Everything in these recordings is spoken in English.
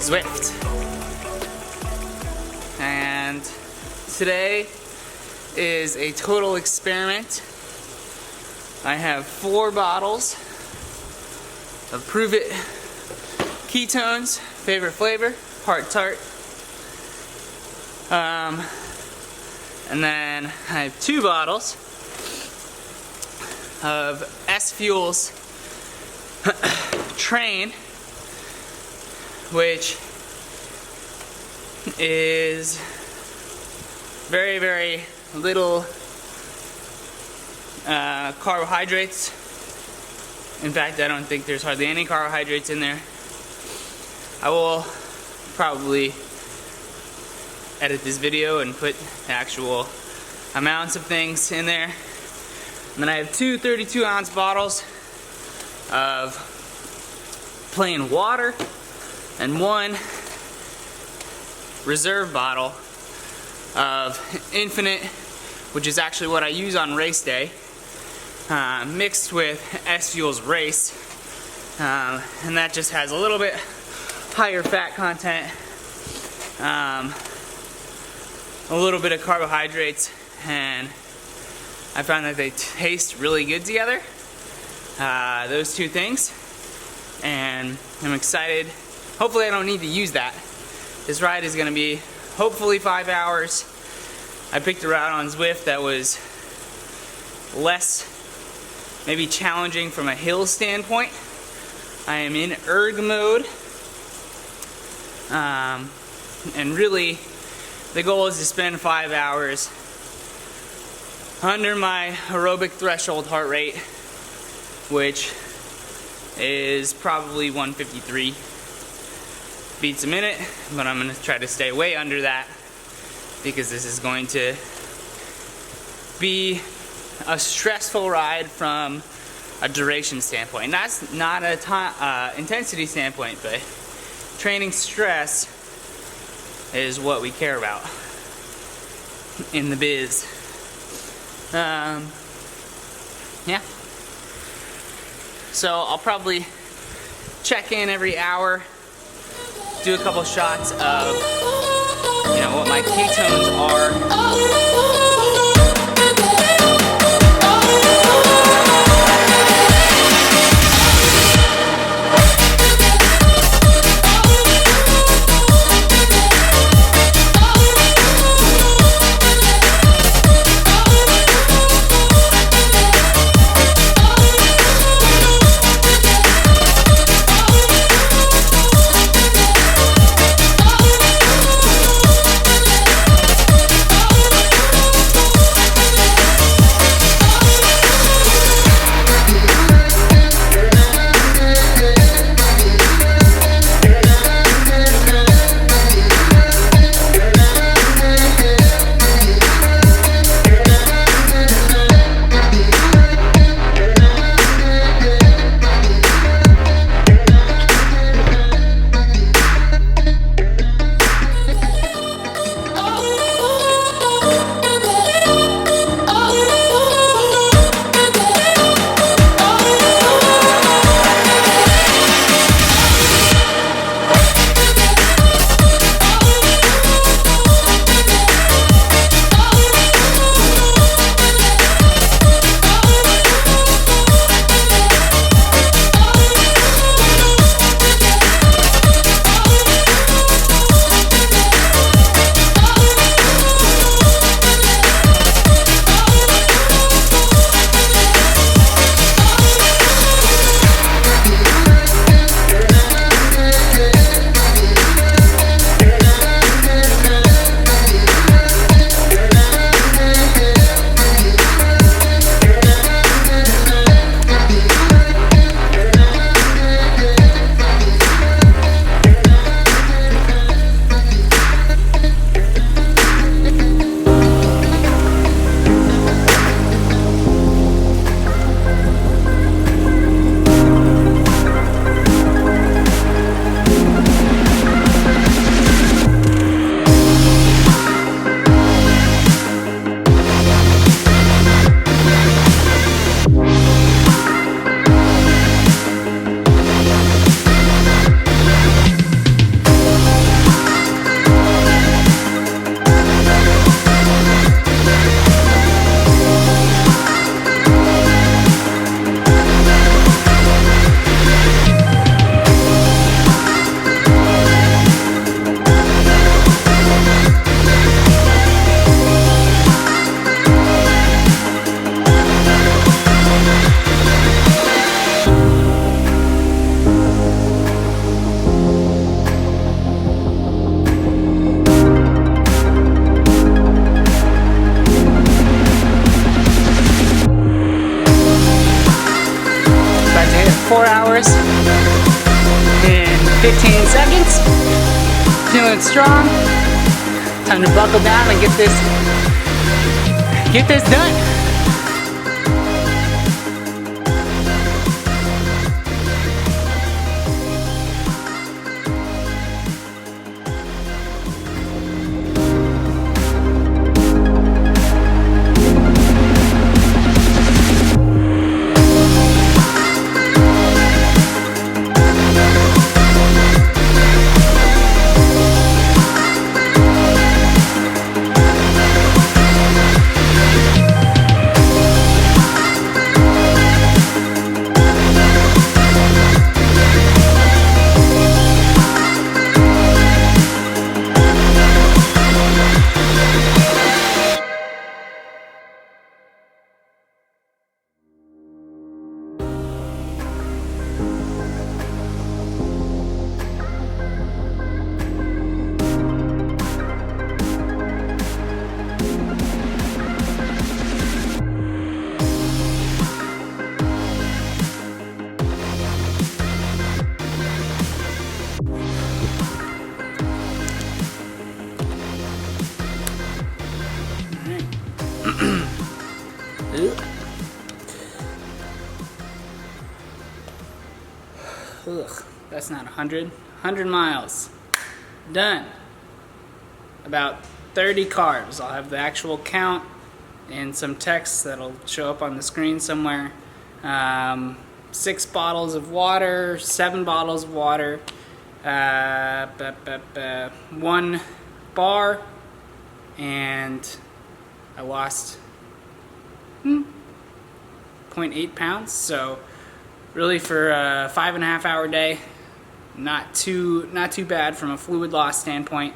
Zwift. And today is a total experiment. I have 4 bottles of Prove It ketones, favorite flavor, heart tart. And then I have 2 bottles of S Fuels Train, which is very, very little carbohydrates. In fact, I don't think there's hardly any carbohydrates in there. I will probably edit this video and put the actual amounts of things in there. And then I have 2 32-ounce bottles of plain water and 1 reserve bottle of Infinite, which is actually what I use on race day, mixed with S Fuels Race, and that just has a little bit higher fat content, a little bit of carbohydrates, and I found that they taste really good together, those 2 things, and I'm excited. Hopefully I don't need to use that. This ride is going to be hopefully 5 hours. I picked a route on Zwift that was less maybe challenging from a hill standpoint. I am in erg mode, and really the goal is to spend 5 hours under my aerobic threshold heart rate, which is probably 153 beats a minute, but I'm going to try to stay way under that because this is going to be a stressful ride from a duration standpoint. And that's not a time, intensity standpoint, but training stress is what we care about in the biz. Yeah. So I'll probably check in every hour, do a couple shots of, what my ketones are. 15 seconds. Feeling strong. Time to buckle down and get this done. Ugh, that's not 100. 100 miles. Done. About 30 carbs. I'll have the actual count and some text that'll show up on the screen somewhere. 6 bottles of water, 7 bottles of water, 1 bar, and I lost 0.8 pounds. So really for a 5.5 hour day, not too bad from a fluid loss standpoint.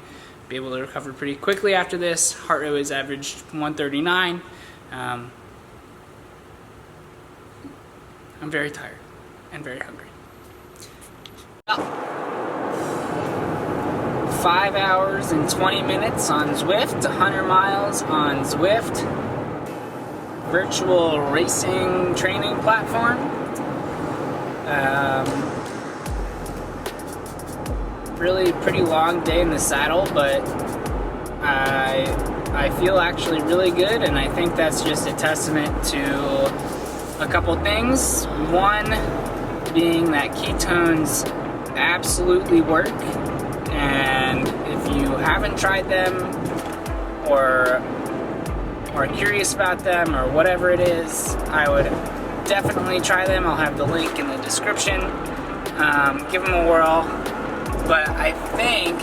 Be able to recover pretty quickly after this. Heart rate was averaged 139. I'm very tired and very hungry. Well, 5 hours and 20 minutes on Zwift, 100 miles on Zwift. Virtual racing training platform. Really pretty long day in the saddle, but I feel actually really good, and I think that's just a testament to a couple things. One being that ketones absolutely work, and if you haven't tried them or are curious about them or whatever it is, I would definitely try them. I'll have the link in the description. Give them a whirl. But I think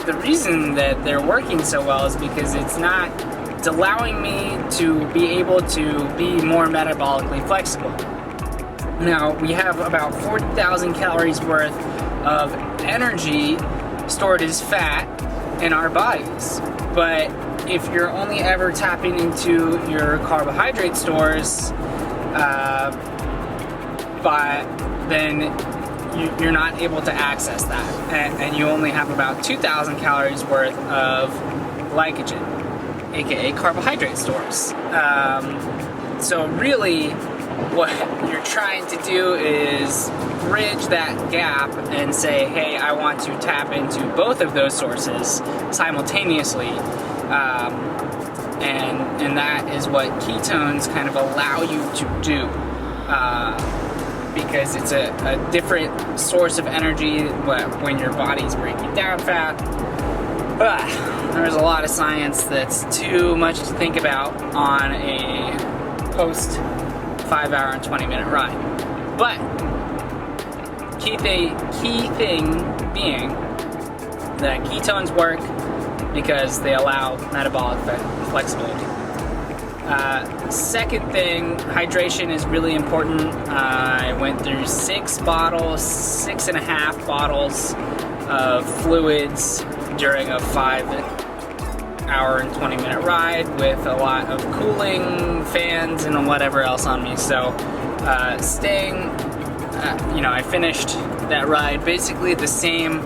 the reason that they're working so well is because it's allowing me to be able to be more metabolically flexible. Now, we have about 40,000 calories worth of energy stored as fat in our bodies. But if you're only ever tapping into your carbohydrate stores, then you're not able to access that, and you only have about 2,000 calories worth of glycogen, aka carbohydrate stores. So really what you're trying to do is bridge that gap and say, hey, I want to tap into both of those sources simultaneously, and that is what ketones kind of allow you to do. Because it's a different source of energy when your body's breaking down fat. There's a lot of science that's too much to think about on a post 5 hour and 20 minute ride. But key thing being that ketones work because they allow metabolic flexibility. Second thing, hydration is really important. I went through 6.5 bottles of fluids during a 5 hour and 20 minute ride with a lot of cooling, fans, and whatever else on me. So I finished that ride basically the same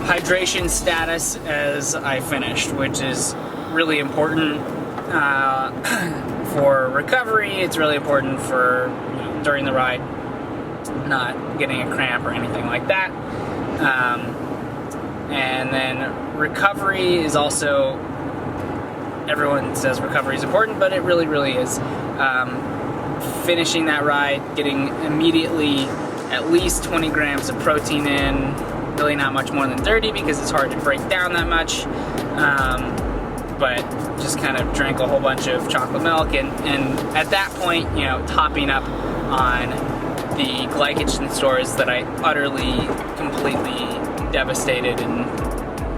hydration status as I finished, which is really important for recovery. It's really important for during the ride. not getting a cramp or anything like that. And then recovery is also, everyone says recovery is important, but it really, really is. Finishing that ride, getting immediately at least 20 grams of protein in, really not much more than 30 because it's hard to break down that much. But just kind of drank a whole bunch of chocolate milk, and at that point, you know, topping up on the glycogen stores that I utterly, completely devastated and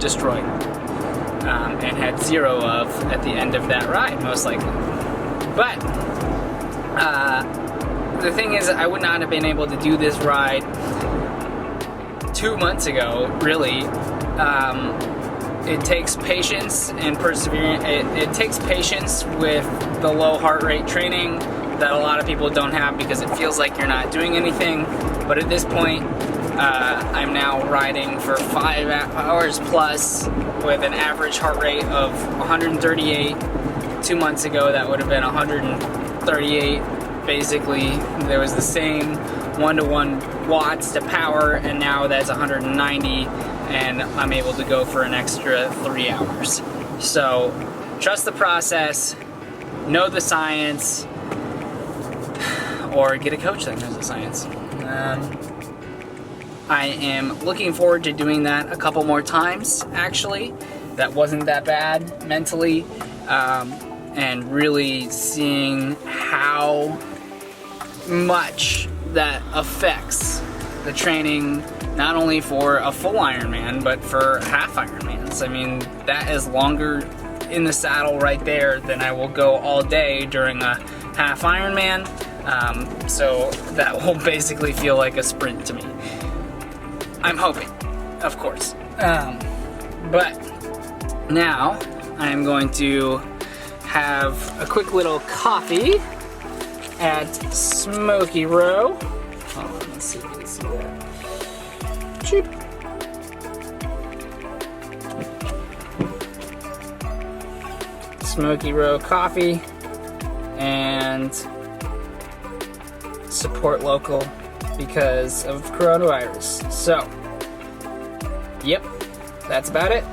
destroyed, and had zero of at the end of that ride, most likely. But the thing is, I would not have been able to do this ride 2 months ago, really. It takes patience and perseverance. It takes patience with the low heart rate training that a lot of people don't have because it feels like you're not doing anything. But at this point, I'm now riding for 5 hours plus with an average heart rate of 138. 2 months ago, that would have been 138. Basically, there was the same 1-to-1 watts to power, and now that's 190, and I'm able to go for an extra 3 hours. So, trust the process, know the science, or get a coach that knows the science. I am looking forward to doing that a couple more times, actually. That wasn't that bad mentally, and really seeing how much that affects the training, not only for a full Ironman, but for half Ironmans. I mean, that is longer in the saddle right there than I will go all day during a half Ironman. So that will basically feel like a sprint to me. I'm hoping, of course. But now I'm going to have a quick little coffee at Smoky Row. Hold on, let's see if you can see that. Cheap. Smoky Row coffee, and support local because of coronavirus. So, yep, that's about it.